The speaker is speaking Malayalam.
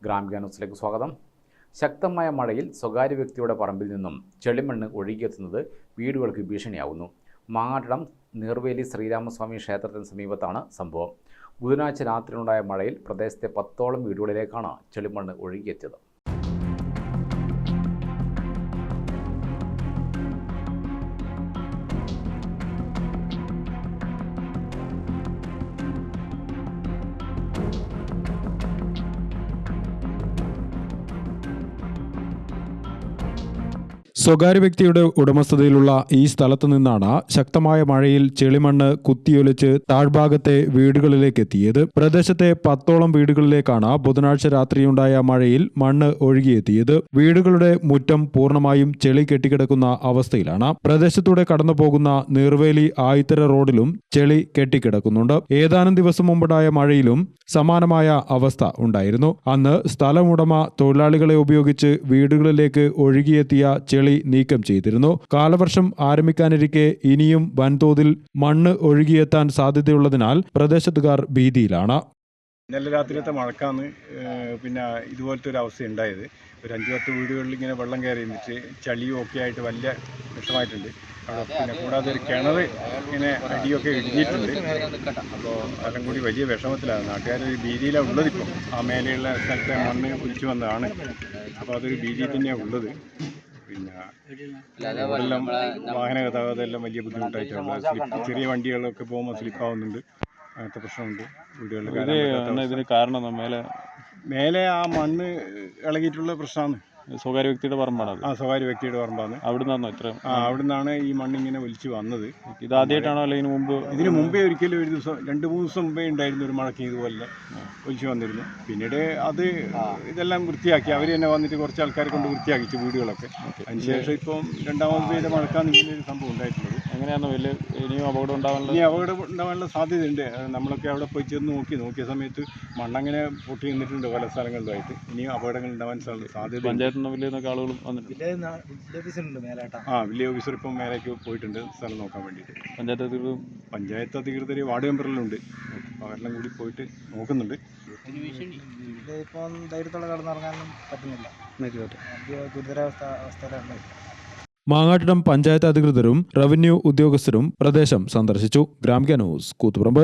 ഗ്രാമിക ന്യൂസിലേക്ക് സ്വാഗതം. ശക്തമായ മഴയിൽ സ്വകാര്യ വ്യക്തിയുടെ പറമ്പിൽ നിന്നും ചെളിമണ്ണ് ഒഴുകിയെത്തുന്നത് വീടുകൾക്ക് ഭീഷണിയാവുന്നു. മാങ്ങാട്ടിടം നീർവേലി ശ്രീരാമസ്വാമി ക്ഷേത്രത്തിന് സമീപത്താണ് സംഭവം. ബുധനാഴ്ച രാത്രിയിലുണ്ടായ മഴയിൽ പ്രദേശത്തെ 10ഓളം വീടുകളിലേക്കാണ് ചെളിമണ്ണ് ഒഴുകിയെത്തിയത്. സ്വകാര്യ വ്യക്തിയുടെ ഉടമസ്ഥതയിലുള്ള ഈ സ്ഥലത്തു നിന്നാണ് ശക്തമായ മഴയിൽ ചെളിമണ്ണ് കുത്തിയൊലിച്ച് താഴ്ഭാഗത്തെ വീടുകളിലേക്ക് എത്തിയത്. പ്രദേശത്തെ 10ഓളം വീടുകളിലേക്കാണ് ബുധനാഴ്ച രാത്രിയുണ്ടായ മഴയിൽ മണ്ണ് ഒഴുകിയെത്തിയത്. വീടുകളുടെ മുറ്റം പൂർണ്ണമായും ചെളി കെട്ടിക്കിടക്കുന്ന അവസ്ഥയിലാണ്. പ്രദേശത്തൂടെ കടന്നു പോകുന്ന നീർവേലി ആയിത്തര റോഡിലും ചെളി കെട്ടിക്കിടക്കുന്നുണ്ട്. ഏതാനും ദിവസം മുമ്പുണ്ടായ മഴയിലും സമാനമായ അവസ്ഥ ഉണ്ടായിരുന്നു. അന്ന് സ്ഥലമുടമ തൊഴിലാളികളെ ഉപയോഗിച്ച് വീടുകളിലേക്ക് ഒഴുകിയെത്തിയ ചെളി നീക്കം ചെയ്തിരുന്നു. കാലവർഷം ആരംഭിക്കാനിരിക്കെ ഇനിയും വൻതോതിൽ മണ്ണ് ഒഴുകിയെത്താൻ സാധ്യതയുള്ളതിനാൽ പ്രദേശത്തുകാർ ഭീതിയിലാണ്. ഇന്നലെ രാത്രിയത്തെ മഴക്കാന്ന് പിന്നെ ഇതുപോലത്തെ ഒരു അവസ്ഥ ഉണ്ടായത്. ഒരു 5-10 വീടുകളിൽ ഇങ്ങനെ വെള്ളം കയറി നിന്നിട്ട് ചളിയും ഒക്കെ ആയിട്ട് വലിയ വിഷമായിട്ടുണ്ട്. പിന്നെ കൂടാതെ ഒരു കിണർ ഇങ്ങനെ അടിയൊക്കെ ഇടിഞ്ഞിട്ടുണ്ട്. അപ്പോൾ എല്ലാം കൂടി വലിയ വിഷമത്തിലാണ്. നാട്ടുകാർ ഒരു ഭീതിയിലാണ് ഉള്ളതിപ്പോൾ. ആ മേലെയുള്ള സ്ഥലത്തെ മണ്ണ് ഒലിച്ചു വന്നതാണ്. അപ്പോൾ അതൊരു ഭീതിയിൽ തന്നെയാണ് ഉള്ളത്. പിന്നെ എല്ലാം വാഹന ഗതാഗതം എല്ലാം വലിയ ബുദ്ധിമുട്ടായിട്ടാണ്. ചെറിയ വണ്ടികളൊക്കെ പോകുമ്പോൾ സ്ലിപ്പാവുന്നുണ്ട്. അങ്ങനത്തെ പ്രശ്നമുണ്ട് വീടുകളിൽ. ഇതിന് കാരണം മേലെ ആ മണ്ണ് ഇളകിയിട്ടുള്ള പ്രശ്നമാണ്. സ്വകാര്യ വ്യക്തിയുടെ പറമ്പാണ്. സ്വകാര്യ വ്യക്തിയുടെ പറമ്പാണ്. അവിടുന്നാണ് ഈ മണ്ണിങ്ങനെ ഒലിച്ചു വന്നത്. ഇത് ആദ്യമായിട്ടാണോ അല്ലെങ്കിൽ ഇതിന് മുമ്പേ ഒരിക്കലും ഒരു ദിവസം 2-3 ദിവസം മുമ്പേ ഉണ്ടായിരുന്നു ഒരു മഴയ്ക്ക് ഇതുപോലെ ഒലിച്ചു വന്നിരുന്നു. പിന്നീട് അത് ഇതെല്ലാം വൃത്തിയാക്കി അവർ തന്നെ വന്നിട്ട് കുറച്ച് ആൾക്കാരെ കൊണ്ട് വൃത്തിയാക്കിച്ചു വീടുകളൊക്കെ. അതിനുശേഷം ഇപ്പം രണ്ടാമത് പെയ്ത മഴക്കാണ് ഇങ്ങനെ ഒരു സംഭവം ഉണ്ടായിട്ടുള്ളത്. എങ്ങനെയാണ് ഇനിയും അപകടം ഉണ്ടാവാനുള്ള സാധ്യതയുണ്ട്. നമ്മളൊക്കെ അവിടെ പോയി ചെന്ന് നോക്കിയ സമയത്ത് മണ്ണങ്ങനെ പൊട്ടി നിന്നിട്ടുണ്ട് പല സ്ഥലങ്ങളിലുമായിട്ട്. ഇനിയും അപകടങ്ങൾ ഉണ്ടാവാൻ സാധ്യത. ആളുകളും വില്ലേജ് ഓഫീസർ ഇപ്പം മേലേക്ക് പോയിട്ടുണ്ട് സ്ഥലം നോക്കാൻ വേണ്ടിയിട്ട്. പഞ്ചായത്ത് അധികൃതർ വാർഡ് മെമ്പറിലുണ്ട്. അവരെല്ലാം കൂടി പോയിട്ട് നോക്കുന്നുണ്ട്. ഇപ്പം ധൈര്യത്തോടെ കടന്നിറങ്ങാനും പറ്റുന്നില്ല. ഗുരുതരാവസ്ഥയിലാണ്. മാങ്ങാട്ടിടം പഞ്ചായത്ത് അധികൃതരും റവന്യൂ ഉദ്യോഗസ്ഥരും പ്രദേശം സന്ദർശിച്ചു. ഗ്രാമിക ന്യൂസ്, കൂത്തുപറമ്പ്.